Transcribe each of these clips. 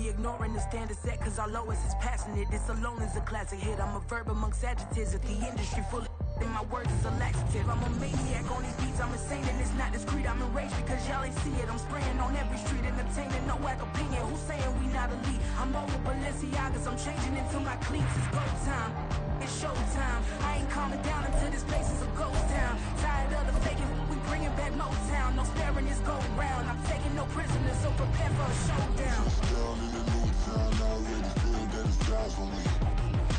we ignoring the standard set, cause our lowest is passionate. This alone is a classic hit. I'm a verb amongst adjectives. If the industry full of and my words is a laxative. I'm a maniac on these beats, I'm insane and it's not discreet. I'm enraged because y'all ain't see it. I'm spraying on every street, entertaining, no whack opinion. Who's saying we not elite? I'm over Balenciagas, I'm changing into my cleats. It's go time, it's showtime. I ain't calming down until this place is a ghost town. Tired of the faking, we bringing back Motown. No sparing this go round. I'm taking no prisoners, so prepare for a showdown. Down in the new town, I already feel that it's time for me.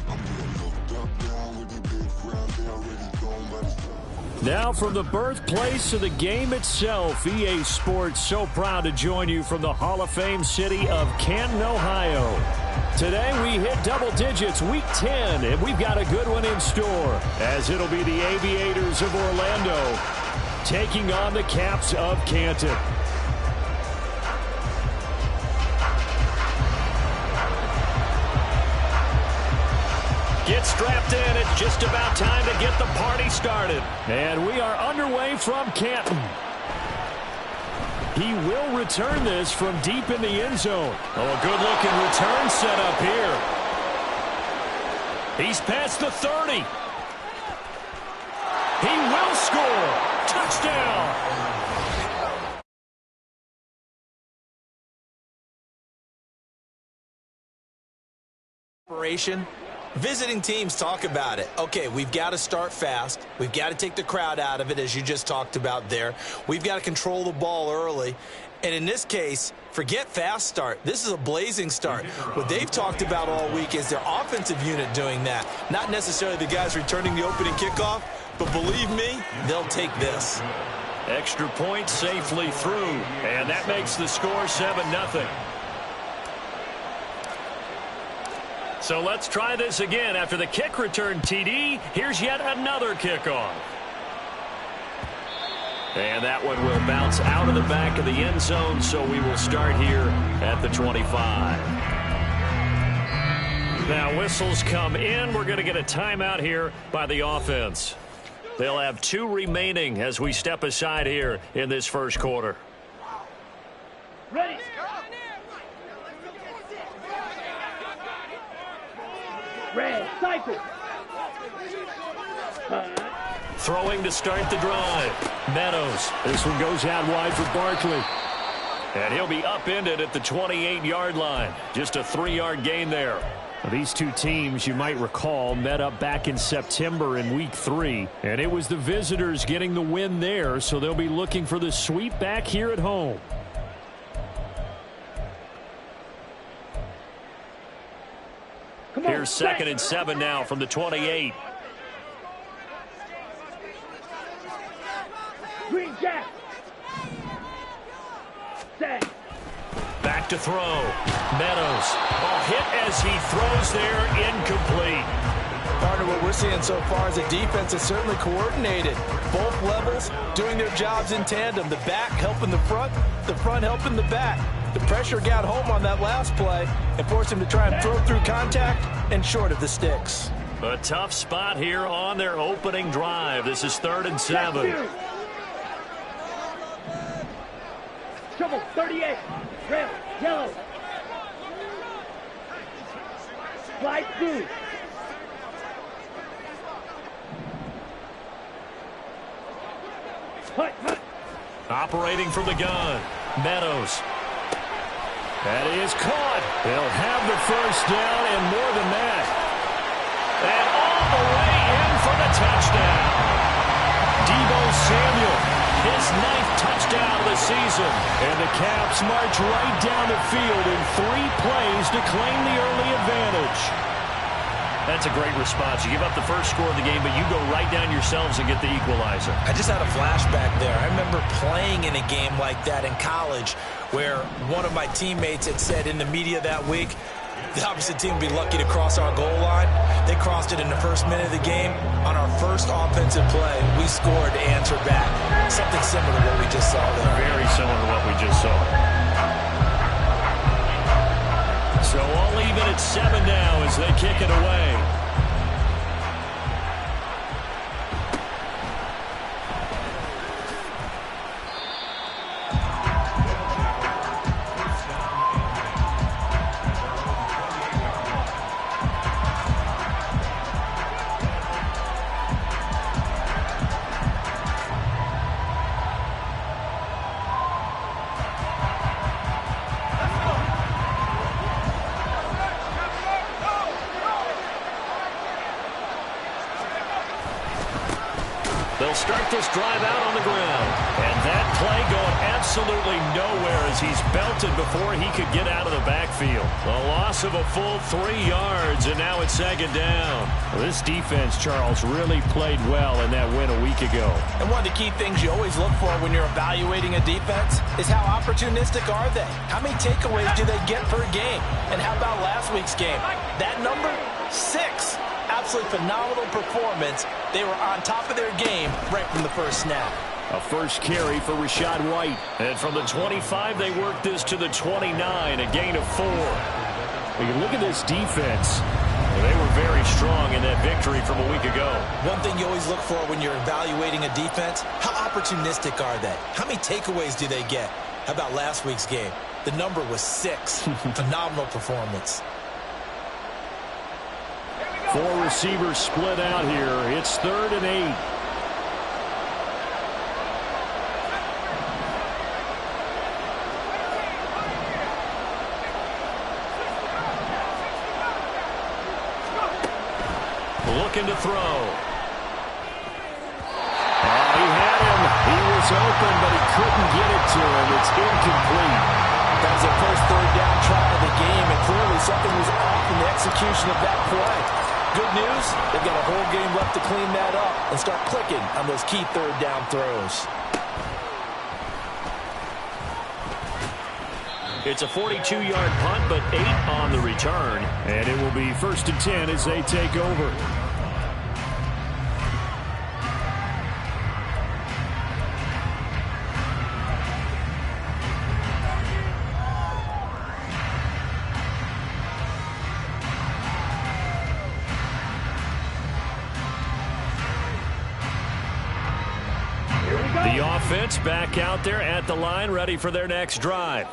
I'm getting looked up down with the big crowd. They already gone by the. Now from the birthplace of the game itself, EA Sports so proud to join you from the Hall of Fame city of Canton, Ohio. Today we hit double digits, week 10, and we've got a good one in store, as it'll be the Aviators of Orlando taking on the Caps of Canton. Get strapped in. It's just about time to get the party started. And we are underway from Canton. He will return this from deep in the end zone. Oh, a good-looking return set up here. He's past the 30. He will score. Touchdown. Visiting teams talk about it. Okay, we've got to start fast. We've got to take the crowd out of it, as you just talked about there. We've got to control the ball early. And in this case, forget fast start. This is a blazing start. What they've talked about all week is their offensive unit doing that. Not necessarily the guys returning the opening kickoff, but believe me, they'll take this. Extra point safely through, and that makes the score 7-0. So let's try this again. After the kick return TD, here's yet another kickoff. And that one will bounce out of the back of the end zone, so we will start here at the 25. Now whistles come in. We're going to get a timeout here by the offense. They'll have 2 remaining as we step aside here in this first quarter. Ready. Red, cycle. Throwing to start the drive. Meadows. This one goes out wide for Barkley. And he'll be upended at the 28-yard line. Just a 3-yard gain there. These two teams, you might recall, met up back in September in week 3. And it was the visitors getting the win there, so they'll be looking for the sweep back here at home. Here's 2nd and 7 now from the 28. Green Jack. Set. Back to throw. Meadows. Ball hit as he throws there, incomplete. Partner, what we're seeing so far is a defense that's certainly coordinated. Both levels doing their jobs in tandem. The back helping the front helping the back. The pressure got home on that last play and forced him to try and throw through contact and short of the sticks. A tough spot here on their opening drive. This is 3rd and 7. Trouble, 38. Red, yellow. Slide through. Hut, hut. Operating from the gun. Meadows. That is caught. They'll have the first down and more than that. And all the way in for the touchdown. Deebo Samuel, his 9th touchdown of the season. And the Caps march right down the field in 3 plays to claim the early advantage. That's a great response. You give up the first score of the game, but you go right down yourselves and get the equalizer. I just had a flashback there. I remember playing in a game like that in college where one of my teammates had said in the media that week, the opposite team would be lucky to cross our goal line. They crossed it in the first minute of the game. On our first offensive play, we scored to answer back. Something similar to what we just saw there. Very similar to what we just saw. So all even at 7 now as they kick it away. They'll start this drive out on the ground. And that play going absolutely nowhere as he's belted before he could get out of the backfield. A loss of a full 3 yards, and now it's second down. Well, this defense, Charles, really played well in that win a week ago. And one of the key things you always look for when you're evaluating a defense is how opportunistic are they? How many takeaways do they get per game? And how about last week's game? That number, 6. Absolutely phenomenal performance. They were on top of their game right from the first snap. A first carry for Rachaad White. And from the 25, they worked this to the 29, a gain of 4. You look at this defense. They were very strong in that victory from a week ago. One thing you always look for when you're evaluating a defense, how opportunistic are they? How many takeaways do they get? How about last week's game? The number was 6. Phenomenal performance. 4 receivers split out here. It's 3rd and 8. Looking to throw. Oh, he had him. He was open, but he couldn't get it to him. It's incomplete. That was their first 3rd down try of the game, and clearly something was off in the execution of that play. Good news, they've got a whole game left to clean that up and start clicking on those key 3rd down throws. It's a 42-yard punt, but 8 on the return. And it will be 1st and 10 as they take over. The offense back out there at the line, ready for their next drive.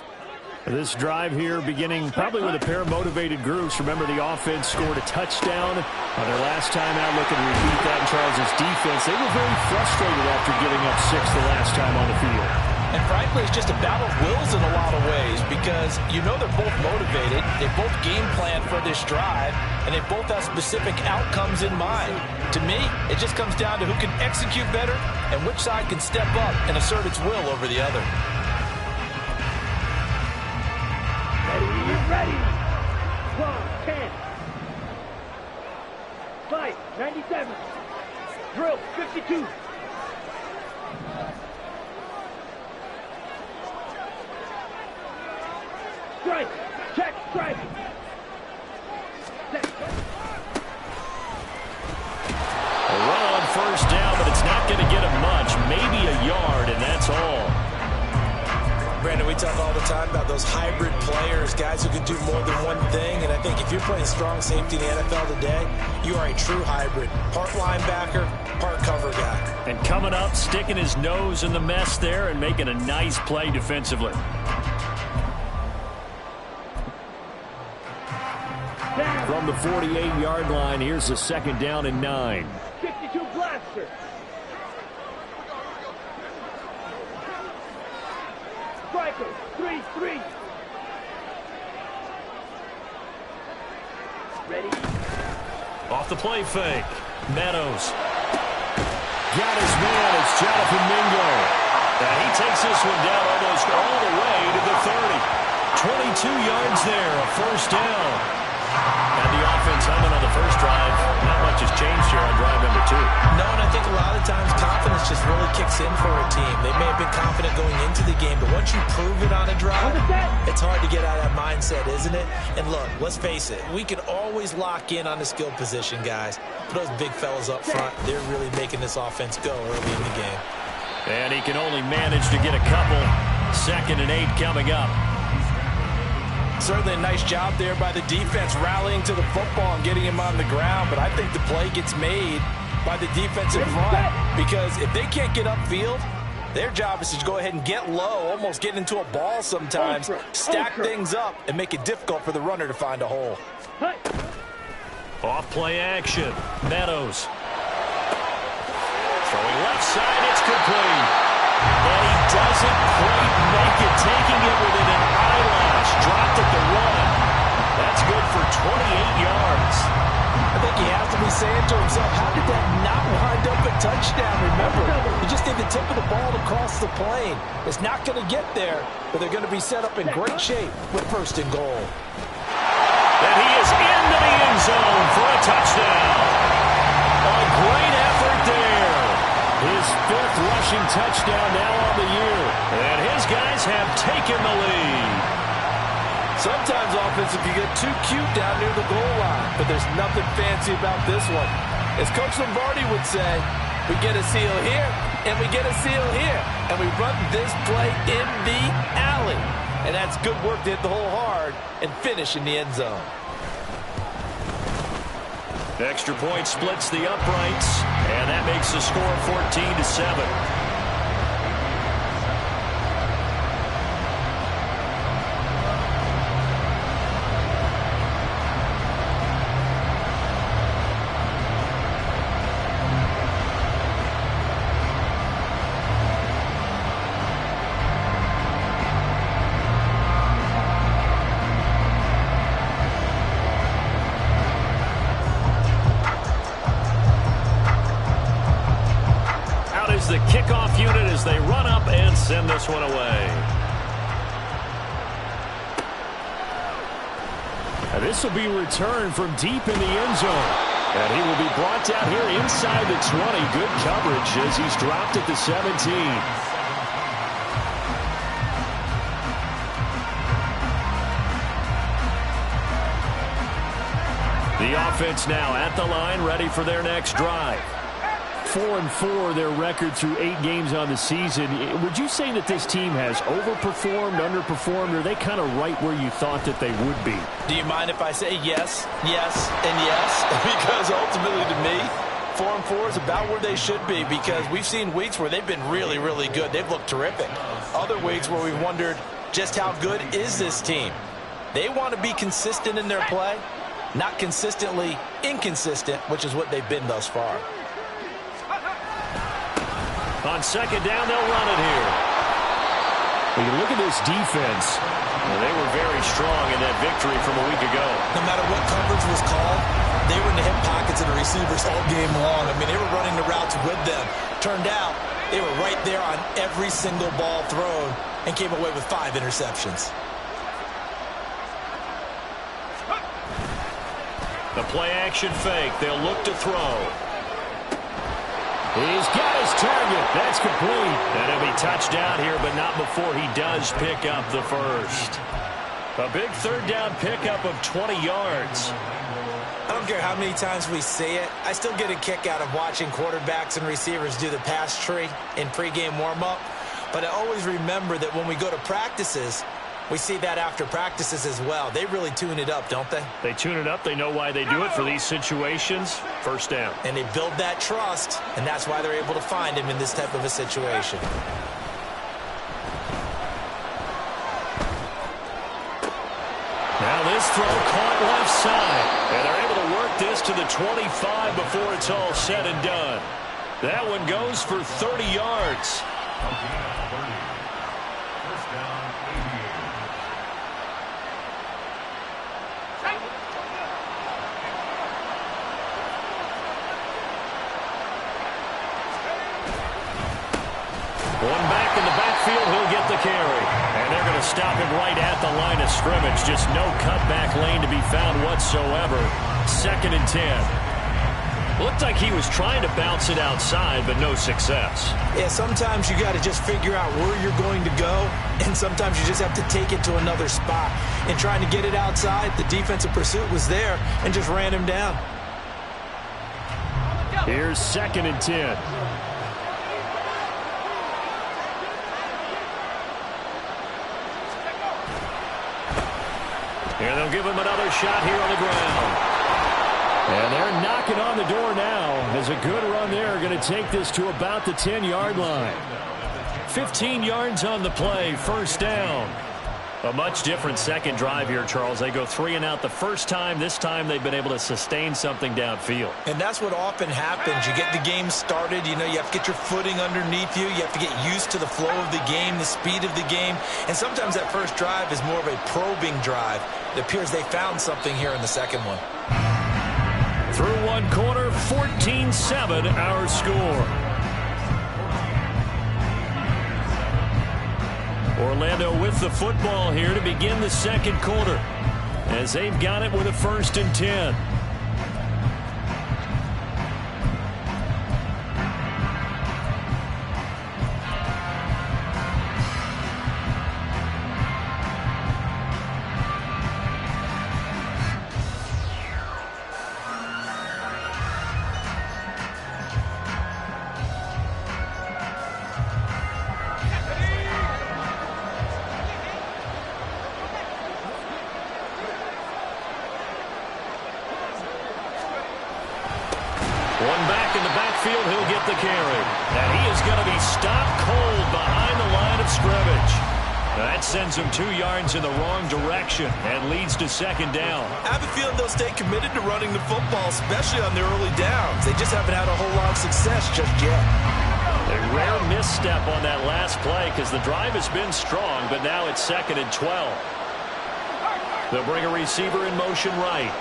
This drive here beginning probably with a pair of motivated groups. Remember, the offense scored a touchdown on their last time out. Looking to repeat that in Charles' defense. They were very frustrated after giving up 6 the last time on the field. And frankly, it's just a battle of wills in a lot of ways because you know they're both motivated. They both game plan for this drive, and they both have specific outcomes in mind. To me, it just comes down to who can execute better and which side can step up and assert its will over the other. Ready. 12, 10. Fight, 97. Drill, 52. Strike. Check, strike. Set. A run on 1st down, but it's not going to get him much. Maybe a yard, and that's all. Brandon, we talk all the time about those hybrid players, guys who can do more than one thing. And I think if you're playing strong safety in the NFL today, you are a true hybrid. Part linebacker, part cover guy. And coming up, sticking his nose in the mess there and making a nice play defensively. From the 48-yard line, here's the 2nd down and 9. 52 blaster. Striker, 3-3. Ready. Off the play fake. Meadows. Got his man. It's Jonathan Mingo. And he takes this one down almost all the way to the 30. 22 yards there, a 1st down. And the offense humming on the first drive. Not much has changed here on drive number 2. No, and I think a lot of times confidence just really kicks in for a team. They may have been confident going into the game, but once you prove it on a drive, it's hard to get out of that mindset, isn't it? And look, let's face it, we can always lock in on the skill position, guys. But those big fellas up front, they're really making this offense go early in the game. And he can only manage to get a couple. 2nd and 8 coming up. Certainly a nice job there by the defense rallying to the football and getting him on the ground, but I think the play gets made by the defensive front because if they can't get upfield, their job is to go ahead and get low, almost get into a ball sometimes, stack things up, and make it difficult for the runner to find a hole. Off play action. Meadows. Throwing left side, it's complete. And he doesn't quite make it, taking it within an eyelash. Dropped at the 1. That's good for 28 yards. I think he has to be saying to himself, how did that not wind up a touchdown. Remember, you just need the tip of the ball to cross the plane. It's not going to get there, but they're going to be set up in great shape with first and goal. And he is into the end zone for a touchdown. A great effort there. His 5th rushing touchdown now on the year. And his guys have taken the lead. Sometimes offense can get too cute down near the goal line, but there's nothing fancy about this one. As Coach Lombardi would say, we get a seal here, and we get a seal here, and we run this play in the alley. And that's good work to hit the hole hard and finish in the end zone. Extra point splits the uprights, and that makes the score 14-7. The kickoff unit as they run up and send this one away. And this will be returned from deep in the end zone. And he will be brought down here inside the 20. Good coverage as he's dropped at the 17. The offense now at the line, ready for their next drive. 4-4 their record through 8 games on the season. Would you say that this team has overperformed, underperformed, or are they kind of right where you thought that they would be? Do you mind if I say yes, yes, and yes? Because ultimately to me, 4-4 is about where they should be, because we've seen weeks where they've been really, really good. They've looked terrific. Other weeks where we've wondered just how good is this team. They want to be consistent in their play, not consistently inconsistent, which is what they've been thus far. On second down, they'll run it here. When you look at this defense, they were very strong in that victory from a week ago. No matter what coverage was called, they were in the hip pockets of the receivers all game long. I mean, they were running the routes with them. Turned out, they were right there on every single ball thrown and came away with 5 interceptions. The play-action fake. They'll look to throw. He's got his target. That's complete. And he'll be touchdown here, but not before he does pick up the first. A big third down pickup of 20 yards. I don't care how many times we see it. I still get a kick out of watching quarterbacks and receivers do the pass tree in pregame warm-up. But I always remember that when we go to practices, we see that after practices as well. They really tune it up, don't they? They tune it up. They know why they do it for these situations. First down. And they build that trust, and that's why they're able to find him in this type of a situation. Now this throw caught left side. And they're able to work this to the 25 before it's all said and done. That one goes for 30 yards. One back in the backfield, he'll get the carry. And they're going to stop him right at the line of scrimmage. Just no cutback lane to be found whatsoever. 2nd and 10. Looked like he was trying to bounce it outside, but no success. Yeah, sometimes you got to just figure out where you're going to go, and sometimes you just have to take it to another spot. And trying to get it outside, the defensive pursuit was there and just ran him down. Here's 2nd and 10. And they'll give him another shot here on the ground. And they're knocking on the door now as a good run there. Going to take this to about the 10-yard line. 15 yards on the play, first down. A much different second drive here, Charles. They go 3 and out the first time. This time they've been able to sustain something downfield. And that's what often happens. You get the game started. You know, you have to get your footing underneath you. You have to get used to the flow of the game, the speed of the game. And sometimes that first drive is more of a probing drive. It appears they found something here in the second one. Through one quarter, 14-7 our score. Orlando with the football here to begin the second quarter, as they've got it with a 1st and 10. One back in the backfield, he'll get the carry. And he is going to be stopped cold behind the line of scrimmage. That sends him 2 yards in the wrong direction and leads to 2nd down. I have a feeling they'll stay committed to running the football, especially on their early downs. They just haven't had a whole lot of success just yet. A rare misstep on that last play because the drive has been strong, but now it's 2nd and 12. They'll bring a receiver in motion right.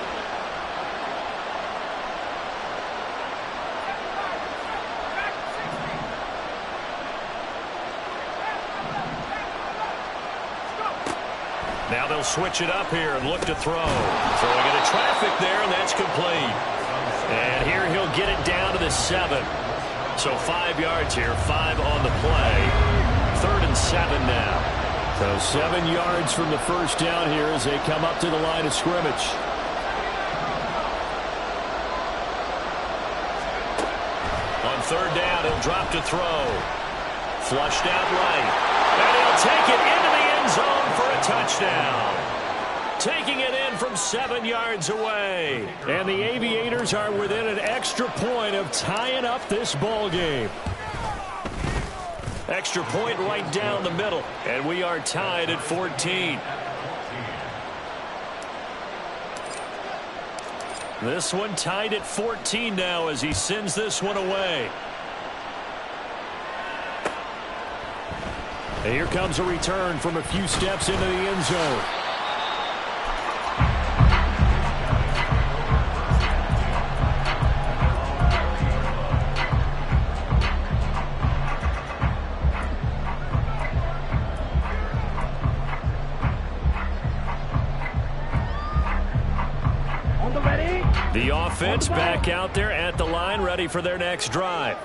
Now they'll switch it up here and look to throw. Throwing into traffic there, and that's complete. And here he'll get it down to the 7. So 5 yards here, 5 on the play. 3rd and 7 now. So 7 yards from the 1st down here as they come up to the line of scrimmage. On 3rd down, he'll drop to throw. Flushed out right. And he'll take it into the end zone for a touchdown. Taking it in from 7 yards away. And the Aviators are within an extra point of tying up this ball game. Extra point right down the middle. And we are tied at 14. This one tied at 14 now as he sends this one away. And here comes a return from a few steps into the end zone. On the ready. The offense back out there at the line, ready for their next drive.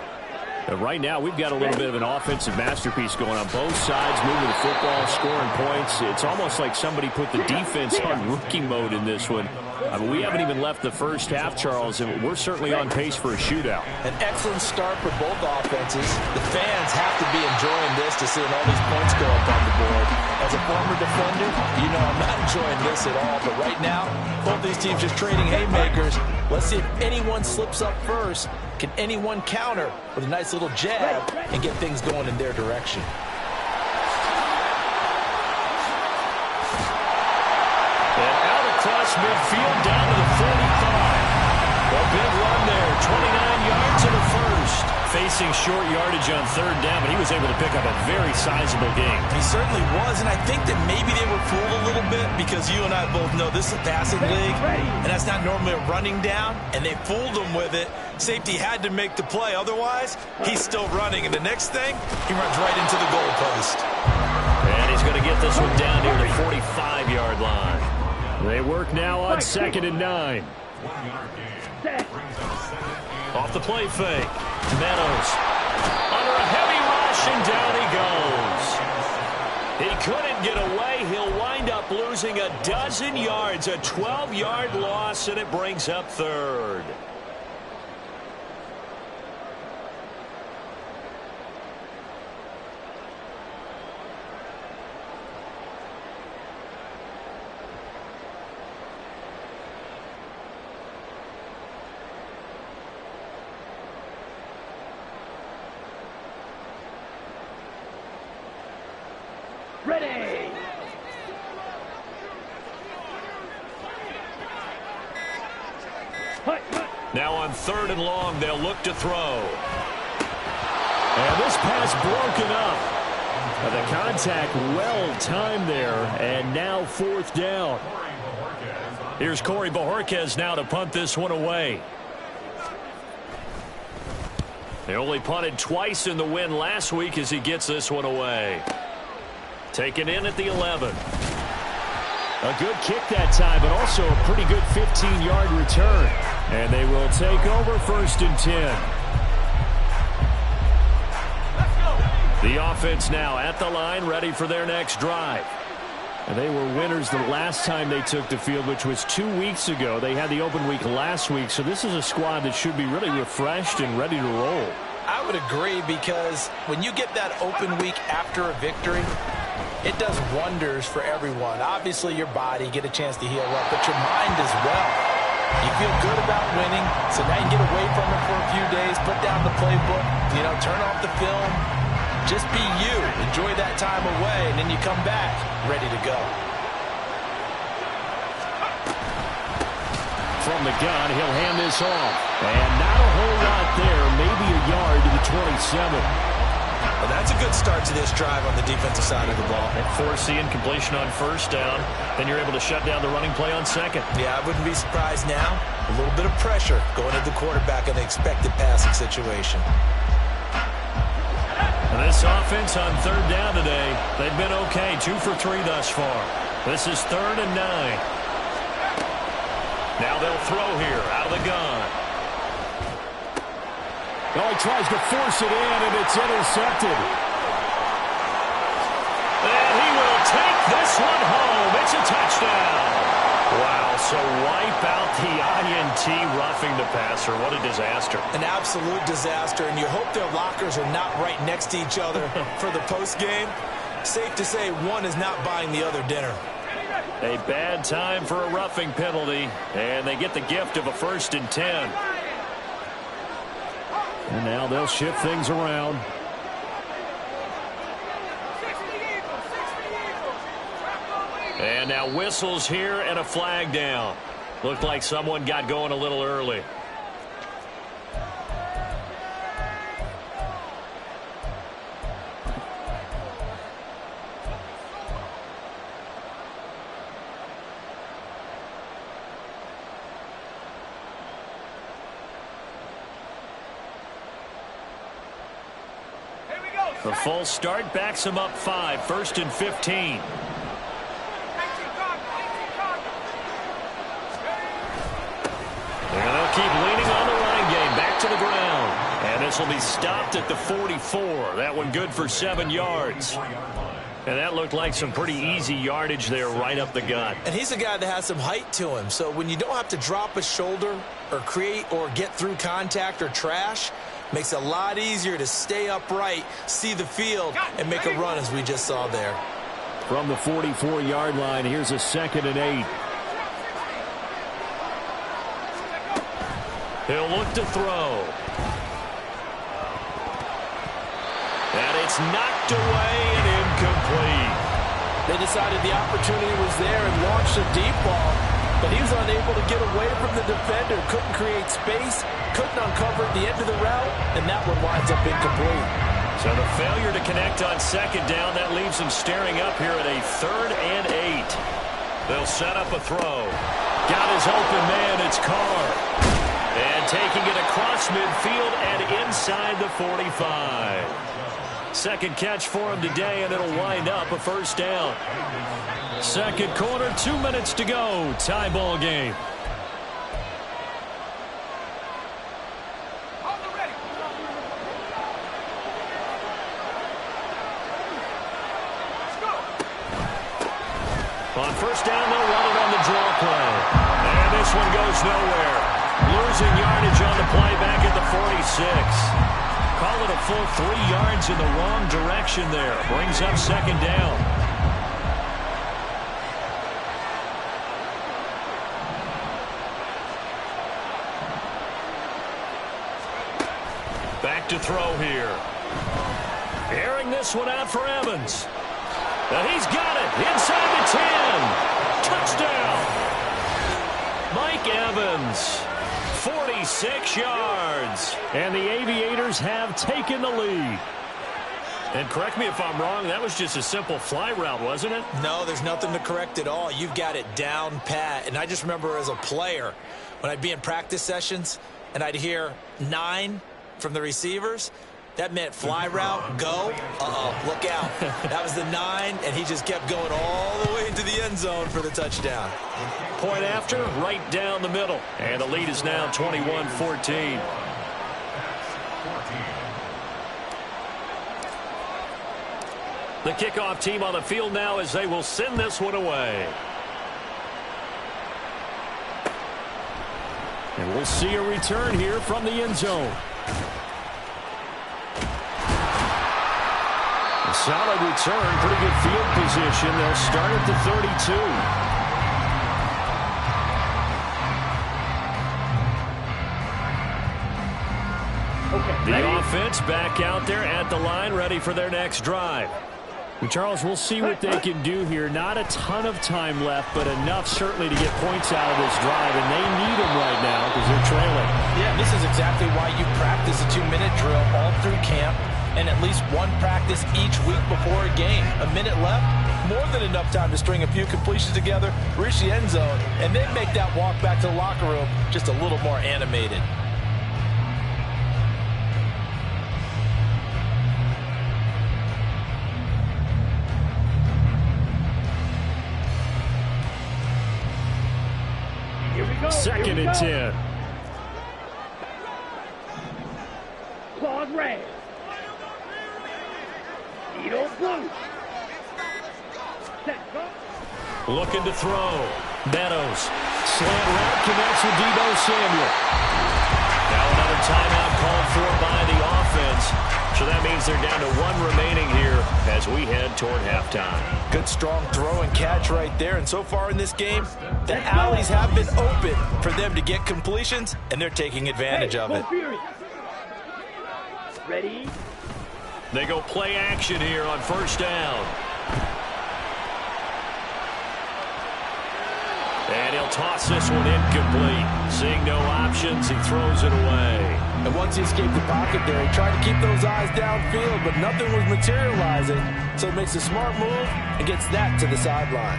Right now, we've got a little bit of an offensive masterpiece going on both sides, moving the football, scoring points. It's almost like somebody put the defense on rookie mode in this one. I mean, we haven't even left the first half, Charles, and we're certainly on pace for a shootout. An excellent start for both offenses. The fans have to be enjoying this to seeing all these points go up on the board. As a former defender, you know I'm not enjoying this at all. But right now, both these teams just trading haymakers. Let's see if anyone slips up first. Can anyone counter with a nice little jab and get things going in their direction? And out across midfield down to the 45. A big run there, 29 yards in the first. Facing short yardage on 3rd down, but he was able to pick up a very sizable gain. He certainly was, and I think that maybe they were fooled a little bit because you and I both know this is a passing league, and that's not normally a running down, and they fooled him with it. Safety had to make the play. Otherwise, he's still running, and the next thing, he runs right into the goal post. And he's going to get this one down near the 45-yard line. They work now on 2nd and 9. Off the play fake. Meadows under a heavy rush, and down he goes. He couldn't get away. He'll wind up losing a dozen yards, a 12-yard loss, and it brings up 3rd. Ready. Now on 3rd and long, they'll look to throw. And this pass broken up. The contact well timed there, and now 4th down. Here's Corey Bojorquez now to punt this one away. He only punted twice in the win last week as he gets this one away. Taken in at the 11. A good kick that time, but also a pretty good 15-yard return. And they will take over 1st and 10. The offense now at the line, ready for their next drive. And they were winners the last time they took the field, which was 2 weeks ago. They had the open week last week, so this is a squad that should be really refreshed and ready to roll. I would agree, because when you get that open week after a victory, it does wonders for everyone. Obviously, your body, get a chance to heal up, but your mind as well. You feel good about winning, so now you get away from it for a few days, put down the playbook, turn off the film. Just be you. Enjoy that time away, and then you come back ready to go. From the gun, he'll hand this off. And not a whole lot there, maybe a yard to the 27. Well, that's a good start to this drive on the defensive side of the ball. And force the incompletion on 1st down. Then you're able to shut down the running play on 2nd. Yeah, I wouldn't be surprised now. A little bit of pressure going at the quarterback in an expected passing situation. And this offense on 3rd down today, they've been okay. 2 for 3 thus far. This is 3rd and 9. Now they'll throw here out of the gun. Oh, he tries to force it in, and it's intercepted. And he will take this one home. It's a touchdown. Wow, so wipe out the INT roughing the passer. What a disaster. An absolute disaster, and you hope their lockers are not right next to each other for the postgame. Safe to say one is not buying the other dinner. A bad time for a roughing penalty, and they get the gift of a 1st and 10. And now they'll shift things around. And now whistles here and a flag down. Looked like someone got going a little early. The full start backs him up 5, 1st and 15. And they'll keep leaning on the running game. Back to the ground. And this will be stopped at the 44. That one good for 7 yards. And that looked like some pretty easy yardage there right up the gut. And he's a guy that has some height to him. So when you don't have to drop a shoulder or create or get through contact or trash, makes it a lot easier to stay upright, see the field, and make a run as we just saw there. From the 44-yard line, here's a 2nd and 8. He'll look to throw. And it's knocked away and incomplete. They decided the opportunity was there and launched a deep ball, but he was unable to get away from the defender, couldn't create space, couldn't uncover at the end of the route, and that one winds up incomplete. So the failure to connect on 2nd down, that leaves them staring up here at a 3rd and 8. They'll set up a throw. Got his open man, it's Carr. And taking it across midfield and inside the 45. 2nd catch for him today, and it'll wind up a 1st down. 2nd quarter, 2 minutes to go. Tie ball game. On 1st down, they'll run it on the draw play. And this one goes nowhere. Losing yardage on the play back at the 46. Call it a full 3 yards in the wrong direction there. Brings up 2nd down. Back to throw here. Airing this one out for Evans. And he's got it inside the 10. Touchdown. Mike Evans. 46 yards. And the Aviators have taken the lead. And correct me if I'm wrong, that was just a simple fly route, wasn't it? No, there's nothing to correct at all. You've got it down pat. And I just remember as a player, when I'd be in practice sessions and I'd hear 9, from the receivers. That meant fly route, go. Look out. That was the 9, and he just kept going all the way into the end zone for the touchdown. Point after, right down the middle. And the lead is now 21-14. The kickoff team on the field now as they will send this one away. And we'll see a return here from the end zone. A solid return, pretty good field position. They'll start at the 32. Okay, The ready? offense back out there at the line, ready for their next drive. And Charles, we'll see what they can do here. Not a ton of time left, but enough certainly to get points out of this drive, and they need them right now because they're trailing. Yeah, this is exactly why you practice a 2-minute drill all through camp and at least one practice each week before a game. A minute left, more than enough time to string a few completions together, reach the end zone, and then make that walk back to the locker room just a little more animated. Second and 10. Claws red. Eagle blue. Set, go. Looking to throw. Meadows. Slant route connects with Deebo Samuel. Now another timeout called for by the offense. So that means they're down to 1 remaining here as we head toward halftime. Good strong throw and catch right there. And so far in this game, the alleys have been open for them to get completions, and they're taking advantage of it. Fury. Ready? They go play action here on first down. And he'll toss this one incomplete. Seeing no options, he throws it away. And once he escaped the pocket there, he tried to keep those eyes downfield, but nothing was materializing. So he makes a smart move and gets that to the sideline.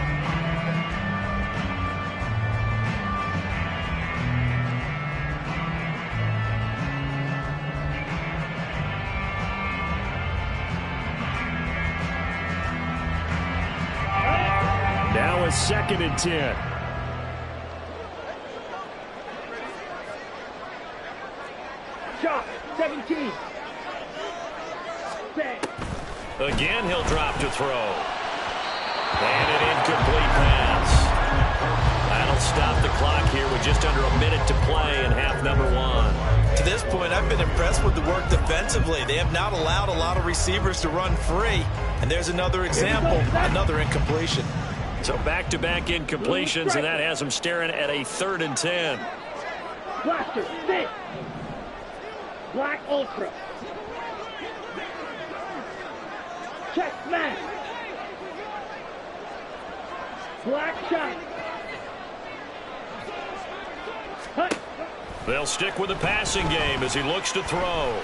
Now a second and 10. Shot. 17. Set. Again, he'll drop to throw. And an incomplete pass. That'll stop the clock here with just under a minute to play in half number 1. To this point, I've been impressed with the work defensively. They have not allowed a lot of receivers to run free. And there's another example, another incompletion. So back-to-back incompletions, and that has them staring at a 3rd and 10. Blaster. Sit. Black Ultra. Check smash. Black shot. Hut. They'll stick with the passing game as he looks to throw.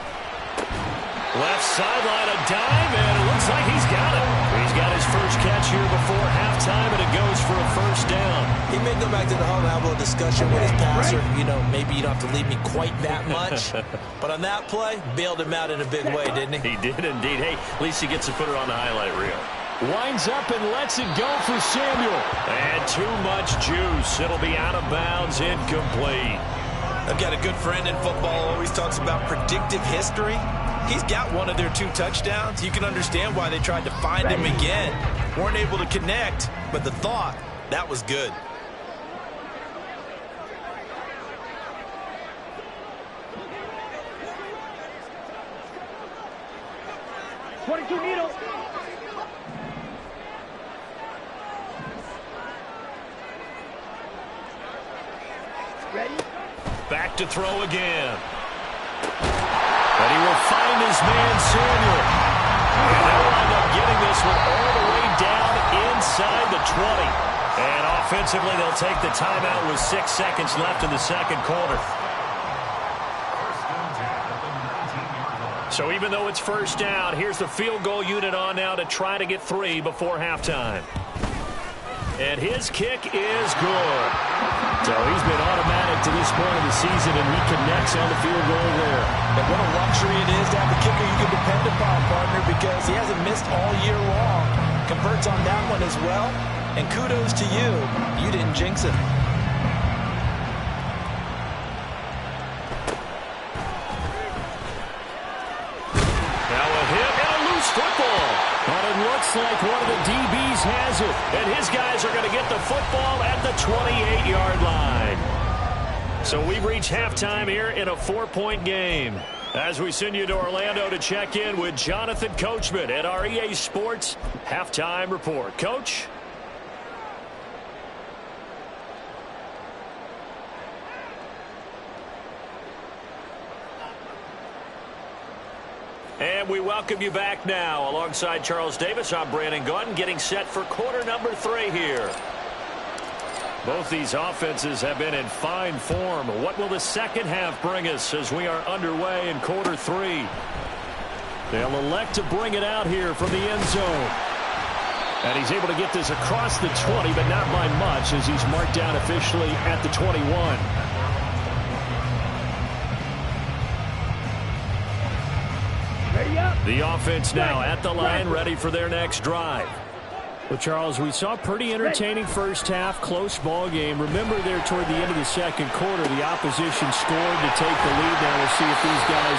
Left sideline, a dive, and it looks like he's got it. He's got his first catch here before halftime, and it goes for a first down. He may go back to the home and have a little discussion with his passer. You know, maybe you don't have to leave me quite that much. But on that play, bailed him out in a big way, didn't he? He did indeed. Hey, at least he gets to put it on the highlight reel. Winds up and lets it go for Samuel. And too much juice. It'll be out of bounds, incomplete. I've got a good friend in football, always talks about predictive history. He's got one of their 2 touchdowns. You can understand why they tried to find him again. Weren't able to connect, but the thought, that was good. .22 needle. Ready? Back to throw again. But he will find his man, Samuel. And they'll wind up getting this one all the way down inside the 20. And offensively, they'll take the timeout with 6 seconds left in the second quarter. So even though it's first down, here's the field goal unit on now to try to get 3 before halftime. And his kick is good. So he's been automatic to this point of the season, and he connects on the field goal there. And what a luxury it is to have a kicker you can depend upon, partner, because he hasn't missed all year long. Converts on that one as well, and kudos to you. You didn't jinx it. Now a hit and a loose football. But it looks like one of the DBs has it. And his guys are going to get the football at the 28-yard line. So we've reached halftime here in a 4-point game. As we send you to Orlando to check in with Jonathan Coachman at our EA Sports Halftime Report. Coach? And we welcome you back now. Alongside Charles Davis, I'm Brandon Gunn, getting set for quarter number 3 here. Both these offenses have been in fine form. What will the second half bring us as we are underway in quarter 3? They'll elect to bring it out here from the end zone. And he's able to get this across the 20, but not by much, as he's marked down officially at the 21. The offense now at the line, ready for their next drive. Well, Charles, we saw a pretty entertaining first half, close ball game. Remember there toward the end of the second quarter, the opposition scored to take the lead. Now we'll see if these guys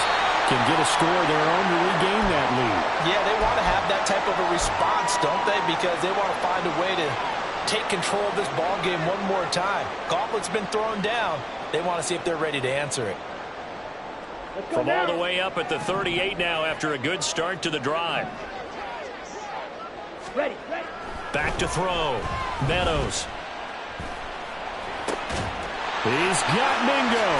can get a score of their own to regain that lead. Yeah, they want to have that type of a response, don't they? Because they want to find a way to take control of this ball game one more time. Gauntlet's been thrown down. They want to see if they're ready to answer it. From all the way up at the 38 now after a good start to the drive. Ready. Back to throw. Meadows. He's got Mingo.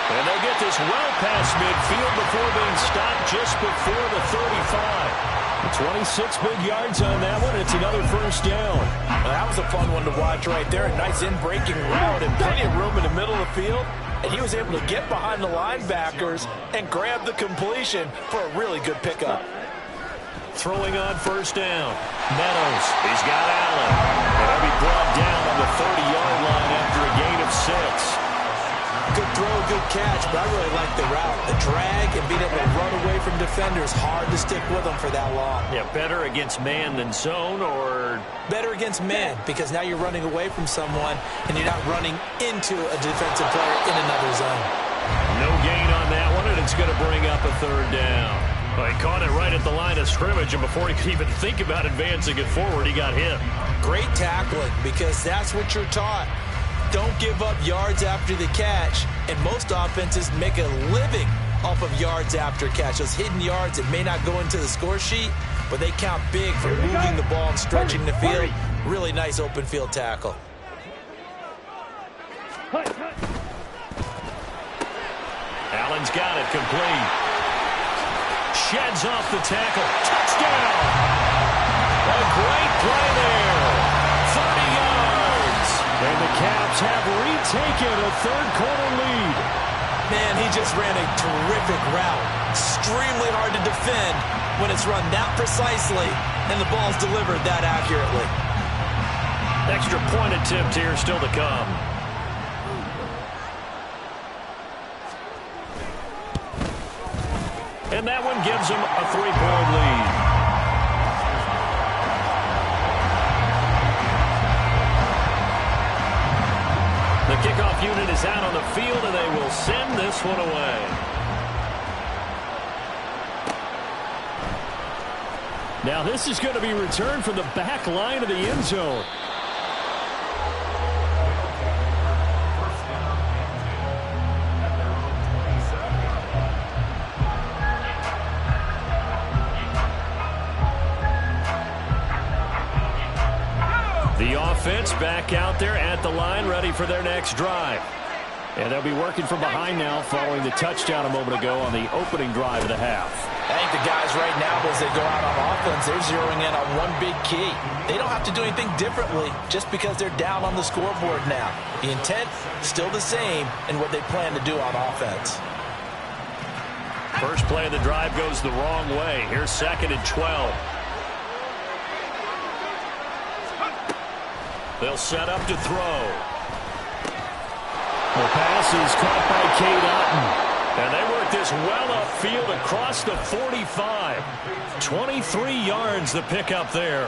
And they'll get this well past midfield before being stopped just before the 35. 26 big yards on that one. It's another first down. Well, that was a fun one to watch right there. A nice in-breaking route and plenty of room in the middle of the field. And he was able to get behind the linebackers and grab the completion for a really good pickup. Throwing on first down. Meadows. He's got Allen. And he'll be brought down on the 30-yard line after a gain of 6. Good throw, good catch, but I really like the route. The drag and being able to run away from defenders, hard to stick with them for that long. Yeah, better against man than zone, or better against man, because now you're running away from someone and you're not running into a defensive player in another zone. No gain on that one, and it's going to bring up a third down. Well, he caught it right at the line of scrimmage, and before he could even think about advancing it forward, he got hit. Great tackling, because that's what you're taught. Don't give up yards after the catch, and most offenses make a living off of yards after catch. Those hidden yards that may not go into the score sheet, but they count big for moving the ball and stretching the field. Really nice open field tackle. Allen's got it complete. Sheds off the tackle. Touchdown! A great play there. 30 yards. And the Caps have retaken a third-quarter lead. Man, he just ran a terrific route. Extremely hard to defend when it's run that precisely and the ball's delivered that accurately. Extra point attempt here still to come. And that one gives them a 3-point lead. The kickoff unit is out on the field, and they will send this one away. Now this is going to be returned from the back line of the end zone. The offense back out there at the line, ready for their next drive. And they'll be working from behind now following the touchdown a moment ago on the opening drive of the half. I think the guys right now, as they go out on offense, they're zeroing in on one big key. They don't have to do anything differently just because they're down on the scoreboard now. The intent, still the same in what they plan to do on offense. First play of the drive goes the wrong way. Here's 2nd and 12. They'll set up to throw. The pass is caught by Cade Otton. And they work this well upfield across the 45. 23 yards the pickup there.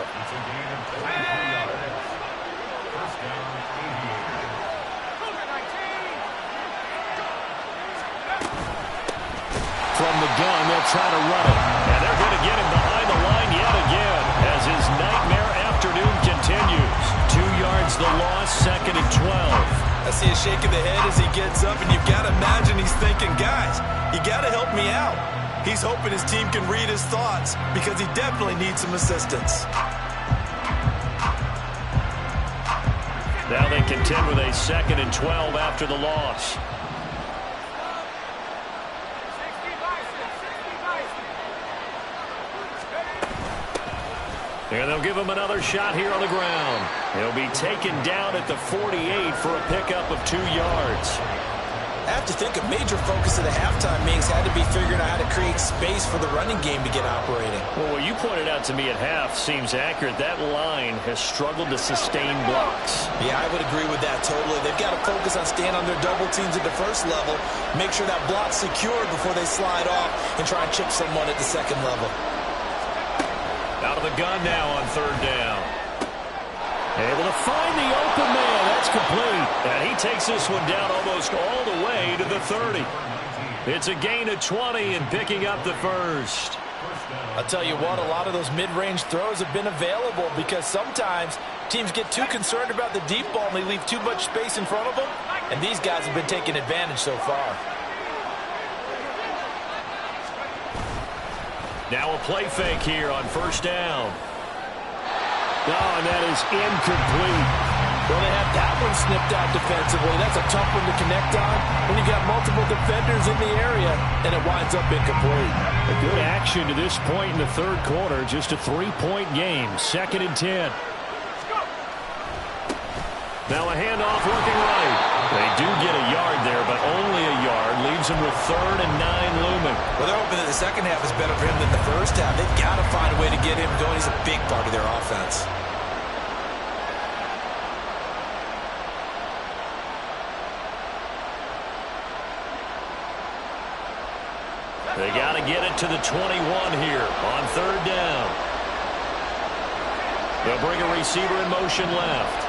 From the gun, they'll try to run it. And they're going to get him behind the line yet again as his nightmare afternoon continues. 2 yards the loss, 2nd and 12. I see a shake of the head as he gets up, and you've got to imagine he's thinking, guys, you got to help me out. He's hoping his team can read his thoughts because he definitely needs some assistance. Now they contend with a 2nd and 12 after the loss. And they'll give him another shot here on the ground. He'll be taken down at the 48 for a pickup of 2 yards. I have to think a major focus of the halftime meetings had to be figuring out how to create space for the running game to get operating. Well, what you pointed out to me at half seems accurate. That line has struggled to sustain blocks. Yeah, I would agree with that totally. They've got to focus on staying on their double teams at the first level, make sure that block's secured before they slide off and try and chip someone at the second level. Out of the gun now on 3rd down. Able to find the open man. That's complete. And he takes this one down almost all the way to the 30. It's a gain of 20 and picking up the first. I'll tell you what, a lot of those mid-range throws have been available because sometimes teams get too concerned about the deep ball and they leave too much space in front of them. And these guys have been taking advantage so far. Now a play fake here on 1st down. Oh, and that is incomplete. Well, they have that one snipped out defensively. That's a tough one to connect on when you've got multiple defenders in the area, and it winds up incomplete. A good action to this point in the 3rd quarter. Just a 3-point game. 2nd and 10. Now a handoff working right. They do get a yard there, but only a yard. Leaves them with 3rd and 9 looming. Well, they're hoping that the second half is better for him than the first half. They've got to find a way to get him going. He's a big part of their offense. They got to get it to the 21 here on 3rd down. They'll bring a receiver in motion left.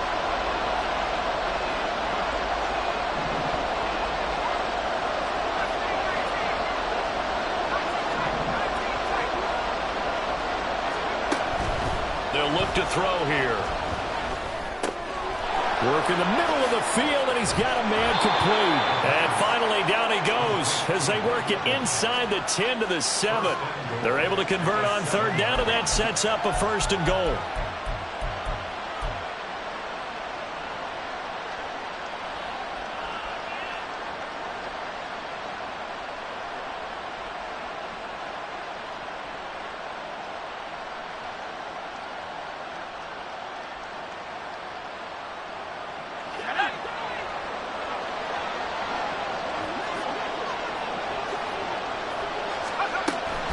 They'll look to throw here. Work in the middle of the field, and he's got a man complete. And finally, down he goes as they work it inside the 10 to the 7. They're able to convert on 3rd down, and that sets up a 1st and goal.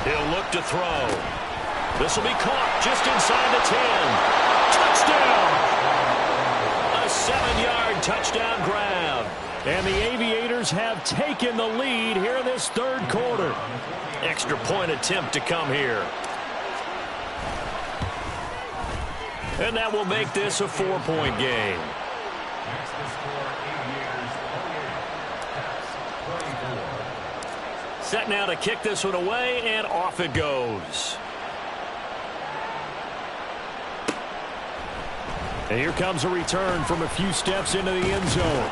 He'll look to throw. This will be caught just inside the 10. Touchdown! A 7-yard touchdown grab. And the Aviators have taken the lead here in this 3rd quarter. Extra point attempt to come here. And that will make this a 4-point game. Set now to kick this one away, and off it goes. And here comes a return from a few steps into the end zone.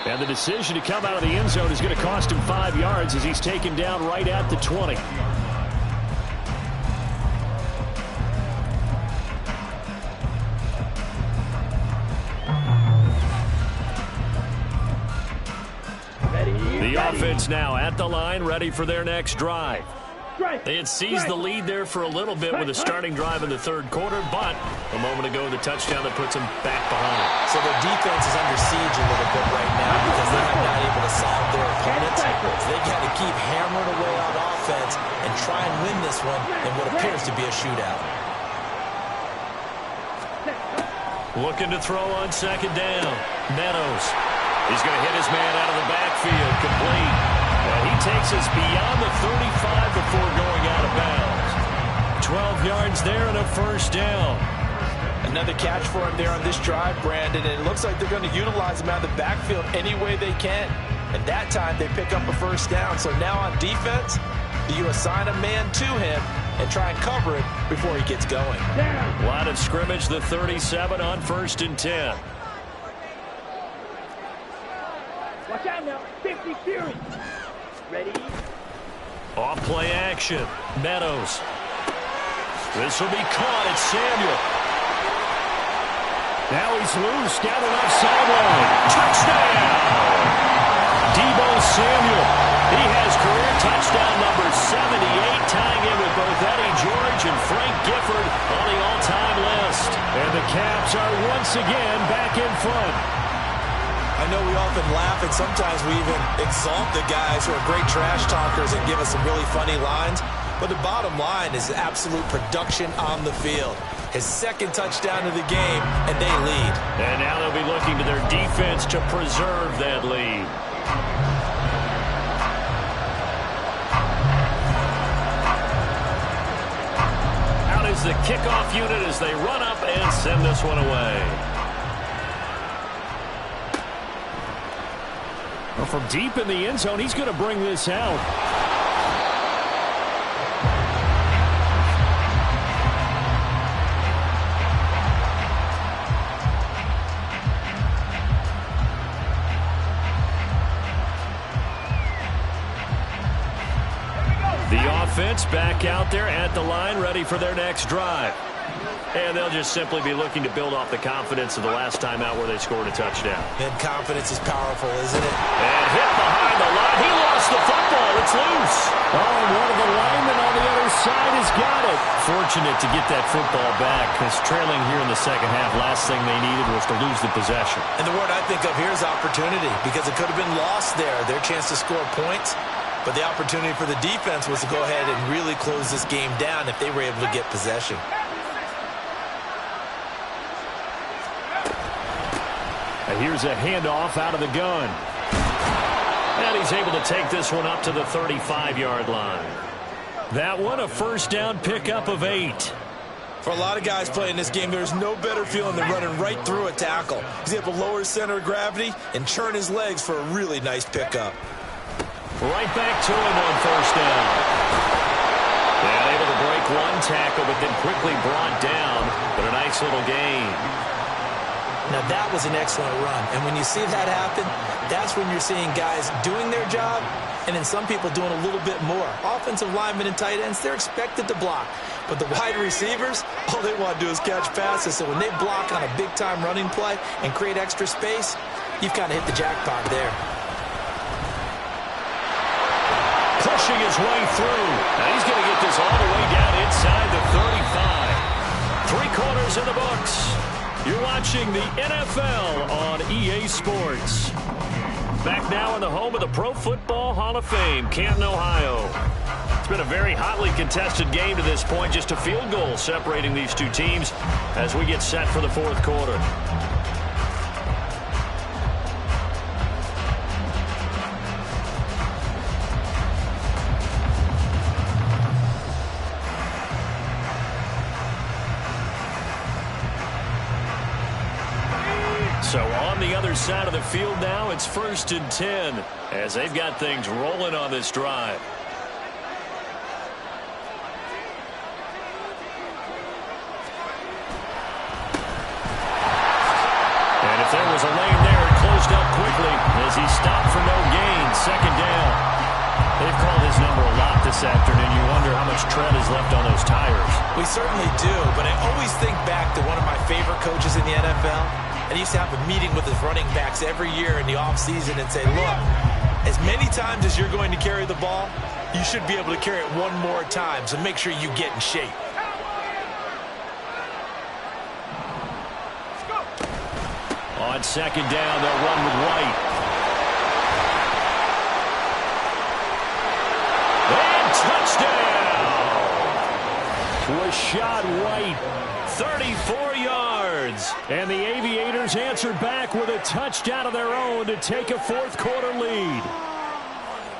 And the decision to come out of the end zone is going to cost him 5 yards as he's taken down right at the 20. The offense now at the line, ready for their next drive. They had seized the lead there for a little bit with a starting drive in the 3rd quarter, but a moment ago, the touchdown that puts them back behind. So their defense is under siege a little bit right now because they have not able to solve their opponents. So they got to keep hammering away on offense and try and win this one in what appears to be a shootout. Looking to throw on 2nd down. Meadows. He's going to hit his man out of the backfield, complete. And he takes us beyond the 35 before going out of bounds. 12 yards there and a first down. Another catch for him there on this drive, Brandon, and it looks like they're going to utilize him out of the backfield any way they can. And that time they pick up a first down. So now on defense, do you assign a man to him and try and cover it before he gets going? Line of scrimmage, the 37 on 1st and 10. Watch out now. 50 Fury. Ready? Off play action. Meadows. This will be caught. It's Samuel. Now he's loose. Down the left sideline. Touchdown! Deebo Samuel. He has career touchdown number 78, tying in with both Eddie George and Frank Gifford on the all-time list. And the Caps are once again back in front. I know we often laugh and sometimes we even exalt the guys who are great trash talkers and give us some really funny lines. But the bottom line is absolute production on the field. His second touchdown of the game, and they lead. And now they'll be looking to their defense to preserve that lead. Out is the kickoff unit as they run up and send this one away. Well, from deep in the end zone, he's going to bring this out. The offense back out there at the line, ready for their next drive. And they'll just simply be looking to build off the confidence of the last time out where they scored a touchdown. And confidence is powerful, isn't it? And hit behind the line. He lost the football. It's loose. Oh, and one of the linemen on the other side has got it. Fortunate to get that football back because trailing here in the second half, last thing they needed was to lose the possession. And the word I think of here is opportunity because it could have been lost there, their chance to score points. But the opportunity for the defense was to go ahead and really close this game down if they were able to get possession. And here's a handoff out of the gun. And he's able to take this one up to the 35-yard line. That one a first down pickup of 8. For a lot of guys playing this game, there's no better feeling than running right through a tackle. He's able to lower his center of gravity and churn his legs for a really nice pickup. Right back to him on first down. And able to break one tackle, but then quickly brought down. But a nice little gain. Now that was an excellent run. And when you see that happen, that's when you're seeing guys doing their job and then some people doing a little bit more. Offensive linemen and tight ends, they're expected to block. But the wide receivers, all they want to do is catch passes. So when they block on a big-time running play and create extra space, you've kind of hit the jackpot there. Pushing his way through. Now he's going to get this all the way down inside the 35. 3 quarters in the books. You're watching the NFL on EA Sports. Back now in the home of the Pro Football Hall of Fame, Canton, Ohio. It's been a very hotly contested game to this point. Just a field goal separating these two teams as we get set for the fourth quarter. So on the other side of the field now, it's 1st and 10 as they've got things rolling on this drive. And if there was a lane there, it closed up quickly as he stopped for no gain. 2nd down. They've called his number a lot this afternoon. You wonder how much tread is left on those tires. We certainly do, but I always think back to one of my favorite coaches in the NFL. And he used to have a meeting with his running backs every year in the offseason and say, look, as many times as you're going to carry the ball, you should be able to carry it one more time, so make sure you get in shape. On 2nd down, they'll run with White. And touchdown! Rashad White, 34 yards. yards. And the Aviators answered back with a touchdown of their own to take a fourth-quarter lead.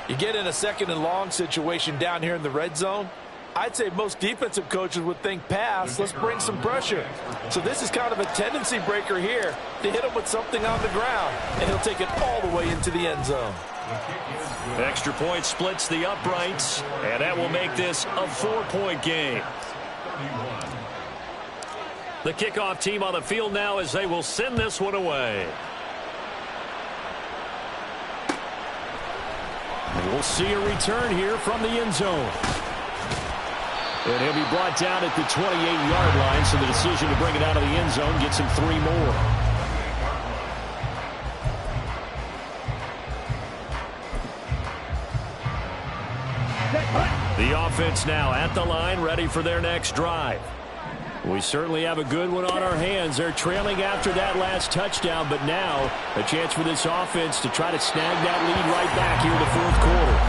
You get in a second and long situation down here in the red zone, I'd say most defensive coaches would think pass, let's bring some pressure. So this is kind of a tendency breaker here to hit him with something on the ground, and he'll take it all the way into the end zone. Extra point splits the uprights, and that will make this a 4-point game. The kickoff team on the field now as they will send this one away. And we'll see a return here from the end zone. And he'll be brought down at the 28-yard line, so the decision to bring it out of the end zone gets him 3 more. The offense now at the line, ready for their next drive. We certainly have a good one on our hands. They're trailing after that last touchdown, but now a chance for this offense to try to snag that lead right back here in the fourth quarter.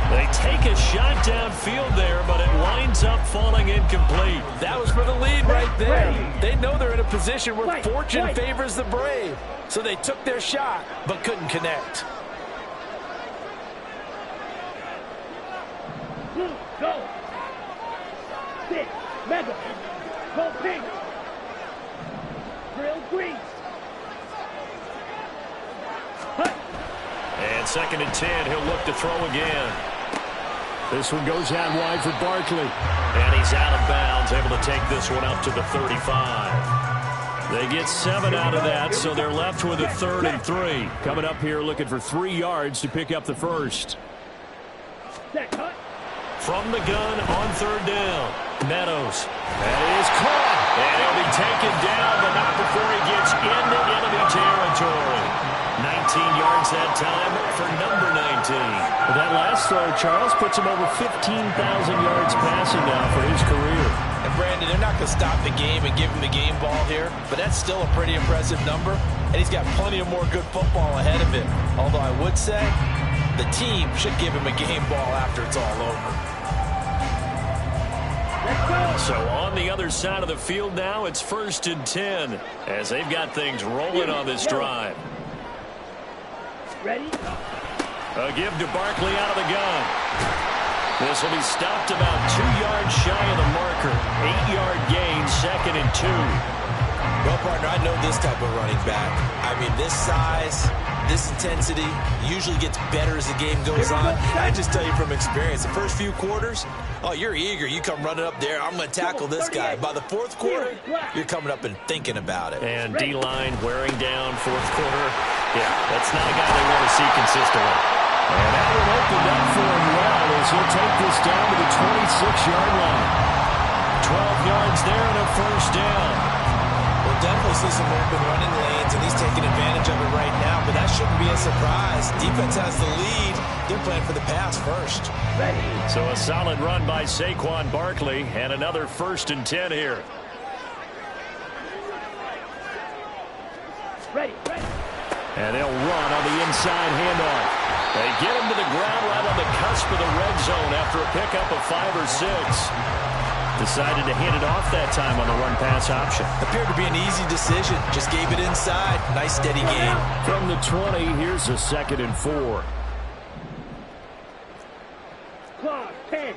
They take a shot downfield there, but it winds up falling incomplete. That was for the lead right there. They know they're in a position where fortune favors the brave. So they took their shot, but couldn't connect. Blue, go. 6, mega. Go pink. Drill green. And 2nd and 10, he'll look to throw again. This one goes out wide for Barkley. And he's out of bounds, able to take this one up to the 35. They get 7 out of that, so they're left with a 3rd and 3. Coming up here looking for 3 yards to pick up the first. From the gun on 3rd down, Meadows. That is caught. And he'll be taken down, but not before he gets into enemy territory. 19 yards that time for number 19. That last throw, Charles, puts him over 15,000 yards passing now for his career. And Brandon, they're not going to stop the game and give him the game ball here, but that's still a pretty impressive number, and he's got plenty of more good football ahead of him. Although I would say the team should give him a game ball after it's all over. So on the other side of the field now, it's 1st and 10 as they've got things rolling on this drive. Ready? A give to Barkley out of the gun. This will be stopped about 2 yards shy of the marker. 8-yard gain, 2nd and 2. Well, partner, I know this type of running back. I mean, this size, this intensity usually gets better as the game goes on. I just tell you from experience, the first few quarters, oh, you're eager. You come running up there. I'm going to tackle this guy. By the 4th quarter, you're coming up and thinking about it. And D-line wearing down 4th quarter. Yeah, that's not a guy they want to see consistently. And that one opened up for him well as he'll take this down to the 26-yard line. 12 yards there and a 1st down. We'll definitely see some open running lanes, and he's taking advantage of it right now, but that shouldn't be a surprise. Defense has the lead. They're playing for the pass first. So a solid run by Saquon Barkley, and another 1st and 10 here. Ready. And they'll run on the inside handoff. They get him to the ground right on the cusp of the red zone after a pickup of 5 or 6. Decided to hand it off that time on the run-pass option. Appeared to be an easy decision. Just gave it inside. Nice, steady gain. From the 20, here's a 2nd and 4. Clock, 10.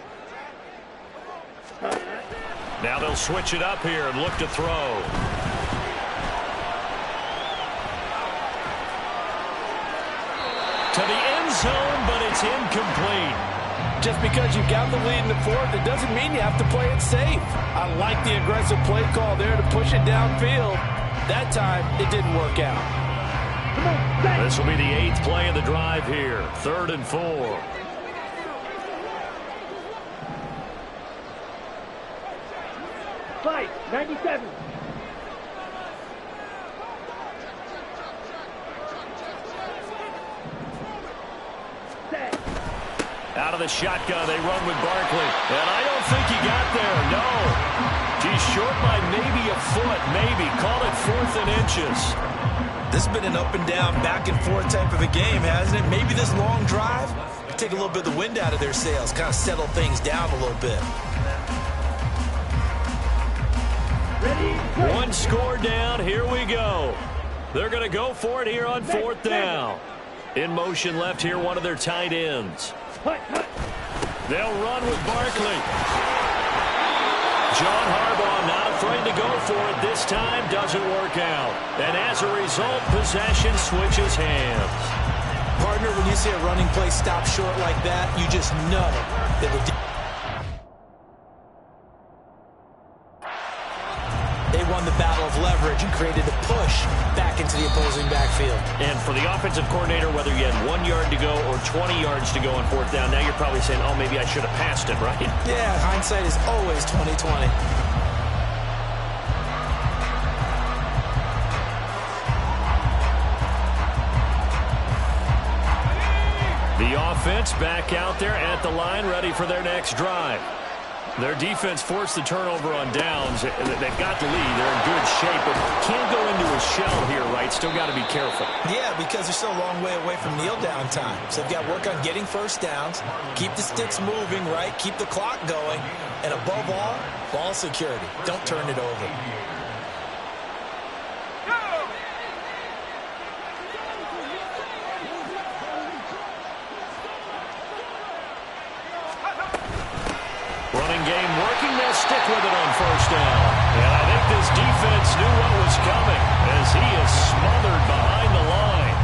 Now they'll switch it up here and look to throw. To the end zone, but it's incomplete. Just because you've got the lead in the 4th, it doesn't mean you have to play it safe. I like the aggressive play call there to push it downfield. That time, it didn't work out. This will be the 8th play of the drive here. 3rd and 4. Fight, 97. Out of the shotgun, they run with Barkley. And I don't think he got there, no. He's short by maybe a foot, maybe. Call it 4th and inches. This has been an up and down, back and forth type of a game, hasn't it? Maybe this long drive take a little bit of the wind out of their sails, kind of settle things down a little bit. Ready? One score down. Here we go. They're going to go for it here on 4th down. In motion left here, one of their tight ends. They'll run with Barkley. John Harbaugh not afraid to go for it. This time doesn't work out. And as a result, possession switches hands. Partner, when you see a running play stop short like that, you just know that they won the battle of leverage and created a push back into the opposing backfield. And for the offensive coordinator, whether you had 1 yard to go or 20 yards to go on 4th down, now you're probably saying, oh, maybe I should have passed it, right? Yeah, hindsight is always 20/20. The offense back out there at the line, ready for their next drive. Their defense forced the turnover on downs. They've got the lead. They're in good shape, but can't go into a shell here, right? Still got to be careful. Yeah, because they're still a long way away from kneel down time. So they've got to work on getting first downs, keep the sticks moving, right? Keep the clock going. And above all, ball security. Don't turn it over. Running game working. They'll stick with it on 1st down. And I think this defense knew what was coming as he is smothered behind the line.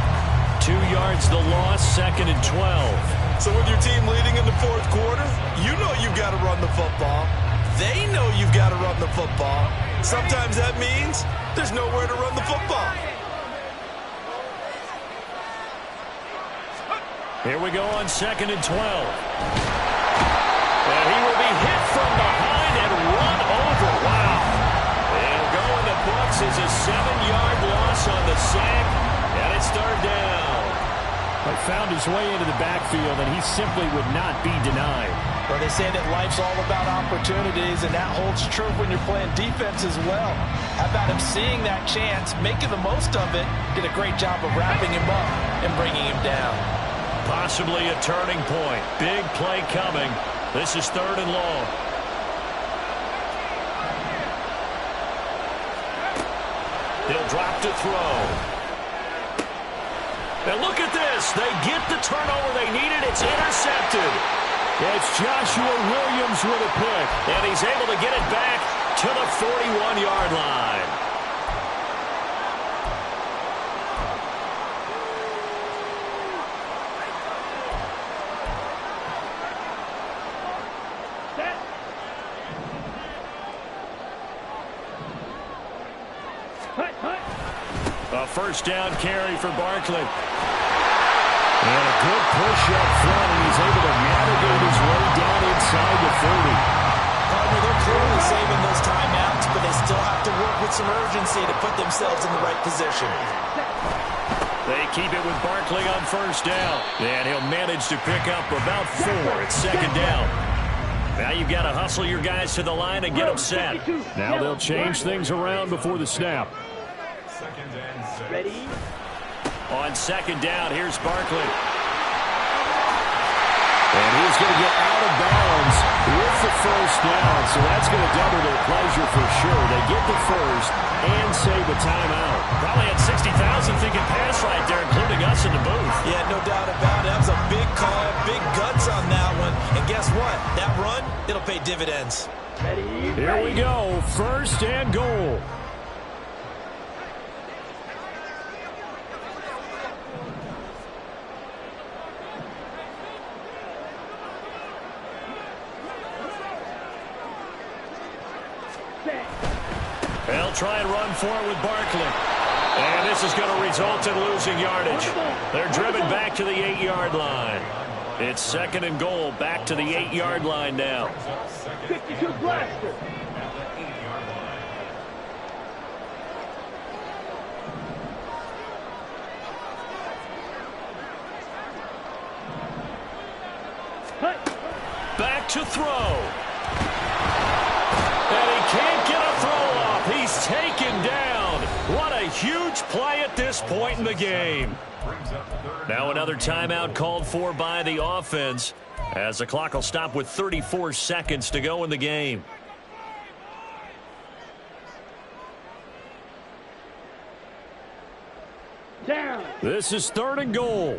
2 yards the loss, 2nd and 12. So with your team leading in the 4th quarter, you know you've got to run the football. They know you've got to run the football. Sometimes that means there's nowhere to run the football. Here we go on 2nd and 12. And he will be hit from behind and run over. Wow. It'll go in the books as a 7-yard loss on the sack, and it's 3rd down. But found his way into the backfield, and he simply would not be denied. Well, they say that life's all about opportunities, and that holds true when you're playing defense as well. How about him seeing that chance, making the most of it, did a great job of wrapping him up and bringing him down. Possibly a turning point. Big play coming. This is 3rd and long. He'll drop to throw. And look at this. They get the turnover they needed. It's intercepted. It's Joshua Williams with a pick. And he's able to get it back to the 41-yard line. A 1st down carry for Barkley. And a good push up front, and he's able to navigate his way down inside the 30. Partner, they're clearly saving those timeouts, but they still have to work with some urgency to put themselves in the right position. They keep it with Barkley on 1st down. And he'll manage to pick up about 4. It's 2nd down. Now you've got to hustle your guys to the line and get them set. Now they'll change things around before the snap. Ready? On 2nd down, here's Barkley. And he's going to get out of bounds with the 1st down. So that's going to double their pleasure for sure. They get the 1st and save a timeout. Probably had 60,000 thinking pass right there, including us in the booth. Yeah, no doubt about it. That was a big call, big guts on that one. And guess what? That run, it'll pay dividends. Ready? Here we go. 1st and goal. They'll try and run for it with Barkley. And this is going to result in losing yardage. They're driven back to the 8-yard line. It's 2nd and goal, back to the 8-yard line now. 52 blaster. Back to throw. And he can't get a throw off. He's taken down. What a huge play at this point in the game. Now another timeout called for by the offense as the clock will stop with 34 seconds to go in the game. This is 3rd and goal.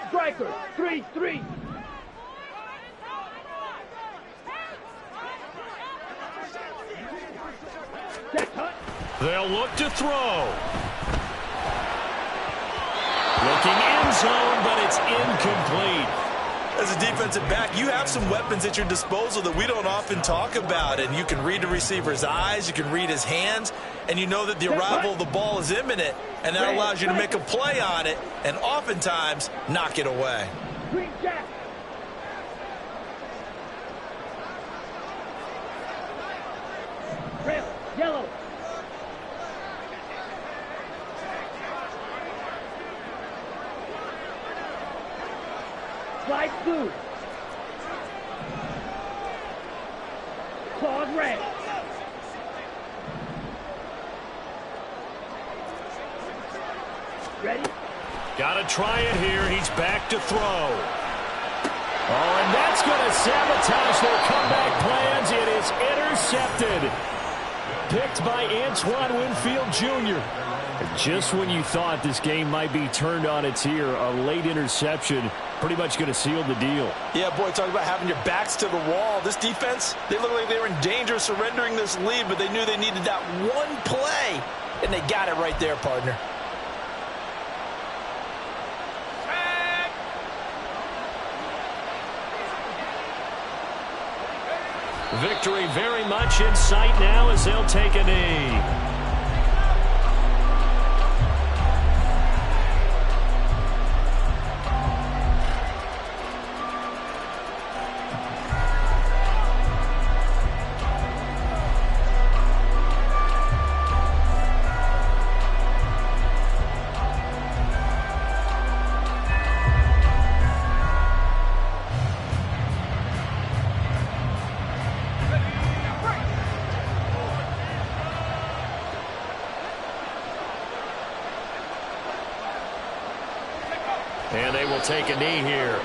Striker, 3-3. They'll look to throw. Looking end zone, but it's incomplete. As a defensive back, you have some weapons at your disposal that we don't often talk about, and you can read the receiver's eyes, you can read his hands, and you know that the arrival of the ball is imminent, and that allows you to make a play on it and oftentimes knock it away. Green jack. Red, yellow. Slide blue. Claws red. Ready? Got to try it here. He's back to throw. Oh, and that's going to sabotage their comeback plans. It is intercepted. Picked by Antoine Winfield Jr. Just when you thought this game might be turned on its ear, a late interception pretty much going to seal the deal. Yeah, boy, talk about having your backs to the wall. This defense, they look like they were in danger of surrendering this lead, but they knew they needed that one play, and they got it right there, partner. Victory very much in sight now as they'll take a knee. And they will take a knee here.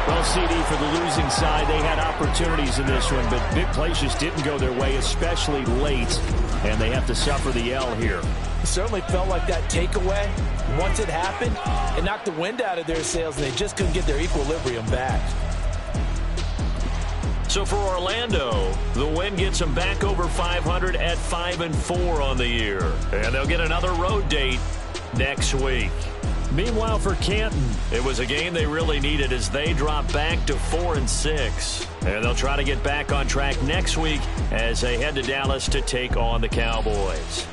Well, CD, for the losing side, they had opportunities in this one, but big plays just didn't go their way, especially late, and they have to suffer the L here. It certainly felt like that takeaway, once it happened, it knocked the wind out of their sails, and they just couldn't get their equilibrium back. So for Orlando, the win gets them back over 500 at 5-4 on the year. And they'll get another road date next week. Meanwhile, for Canton, it was a game they really needed as they drop back to 4-6. And they'll try to get back on track next week as they head to Dallas to take on the Cowboys.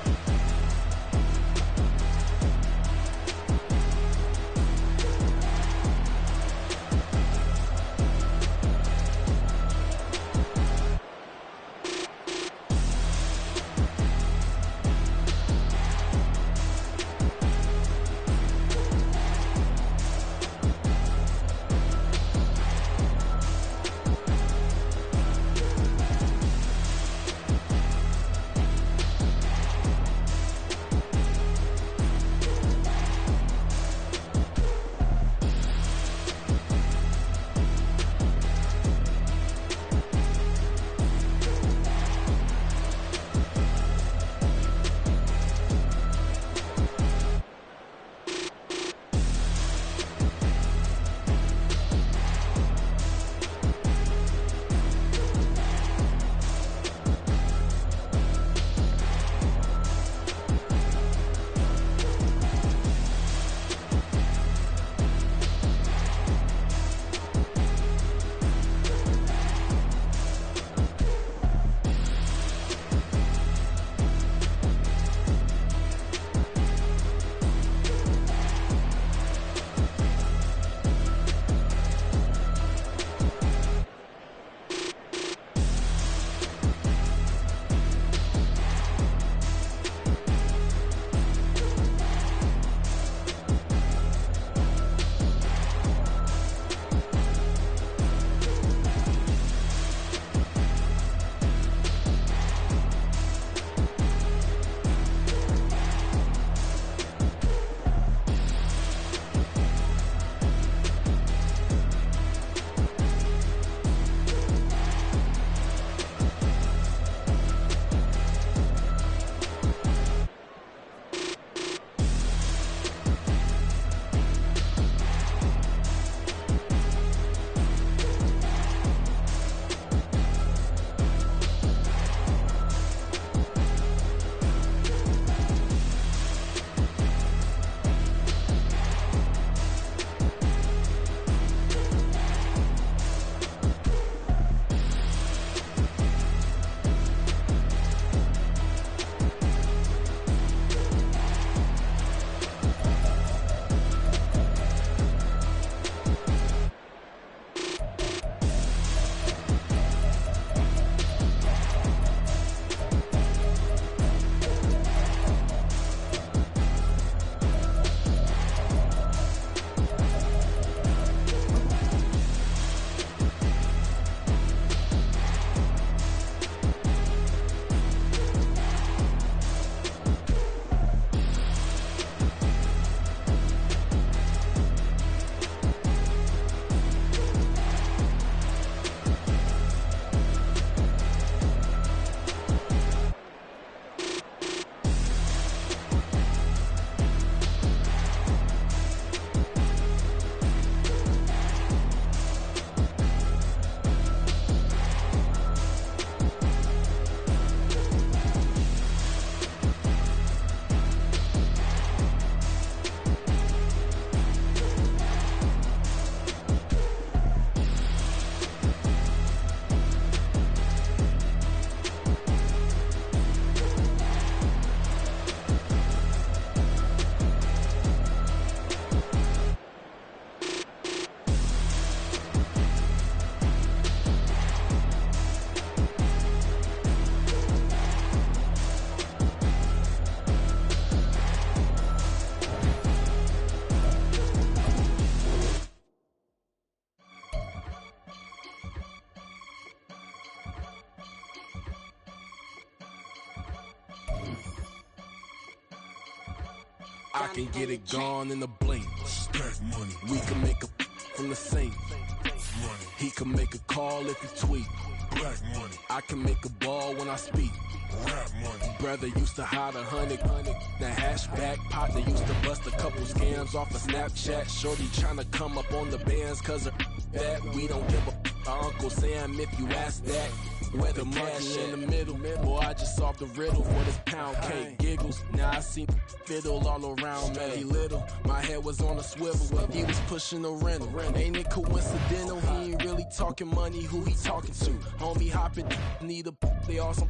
I can get it gone in a blink. Stack money. We can make a from the sink. Money. He can make a call if he tweet. Black money. I can make a ball when I speak. Rap money. Brother used to hide 100. The hashback partner used to bust a couple scams off of Snapchat. Shorty tryna come up on the bands cause of that. We don't give a Uncle Sam if you ask that. Where the monkey in the middle. Boy, I just solved the riddle for this pound cake. Giggles, now I see fiddle all around me. He little, my head was on a swivel. He was pushing a rental. Ain't it coincidental? He ain't really talking money, who he talking to? Homie hopping, need a they awesome.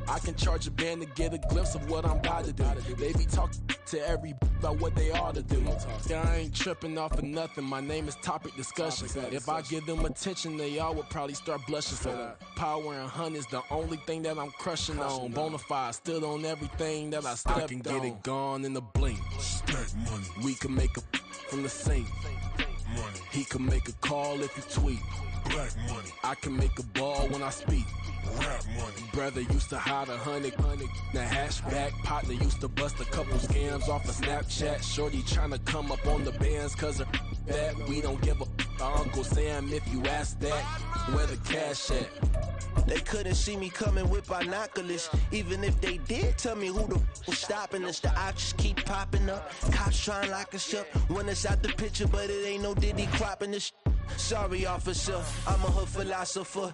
I can charge a band to get a glimpse of what I'm about to do. They be talking to every about what they ought to do. Yeah, I ain't tripping off of nothing. My name is Topic Discussion. If I give them attention, they all would probably start blushing. So power and hunt is the only thing that I'm crushing on. Bonafide, still on everything that I stepped on. I can get it gone in a blink. Stack money. We can make a from the sink. Money. He can make a call if he tweet. Black money. I can make a ball when I speak. Rap money. Brother used to hide 100. The hashback partner used to bust a couple scams off of Snapchat. Shorty tryna come up on the bands cause of that. We don't give a Uncle Sam if you ask that. Where the cash at? They couldn't see me coming with binoculars. Even if they did, tell me who the was stopping us. The options keep popping up. Cops trying to lock us up. When it's out the picture, but it ain't no Diddy cropping this. Sorry, officer, I'm a hood philosopher.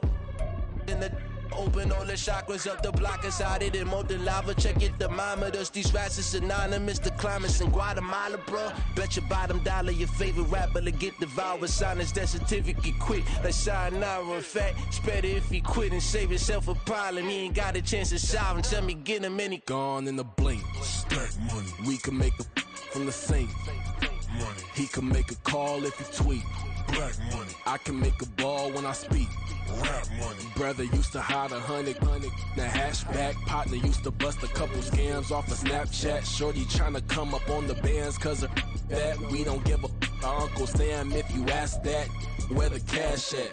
In the open all the chakras up the block inside it and molten lava. Check it, thermometers. These rats is synonymous. The climates in Guatemala, bro. Bet your bottom dollar your favorite rapper to get devoured. Sign his death certificate quick. Like sayonara. In fact, it's better if he quit and save himself a problem. He ain't got a chance to solve him. Tell me, get him any. Gone in a blink. Stack money. We can make a from the sink. Money. He can make a call if he tweet. Black money. I can make a ball when I speak. Rap money. Brother used to hide 100. The hashback partner used to bust a couple scams off of Snapchat. Shorty tryna come up on the bands cause of that. We don't give a Uncle Sam if you ask that. Where the cash at?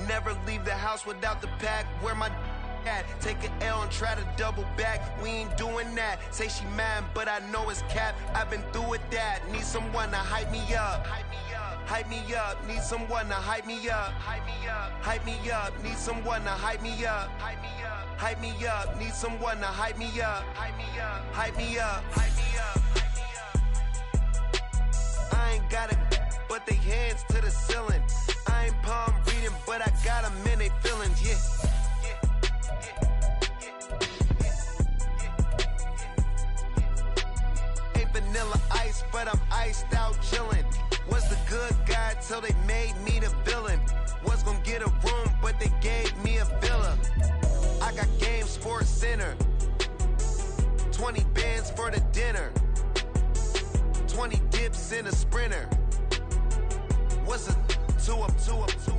Never leave the house without the pack. Where my at? Take an L and try to double back. We ain't doing that. Say she mad, but I know it's cap. I've been through with that. Need someone to hype me up. Hype me up. Need someone to hype me up. Hype me up. Need someone to hype me up. Hype me up. Need someone to hype me up. Hype me up. I ain't got it, but they hands to the ceiling. I ain't palm reading, but I got them in they feelings, yeah. Ain't vanilla ice, but I'm iced out chillin'. Was the good guy till they made me the villain. Was gonna get a room, but they gave me a villa. I got game Sports Center. 20 bands for the dinner. 20 dips in a Sprinter. What's a 2 up, 2 up, 2 up?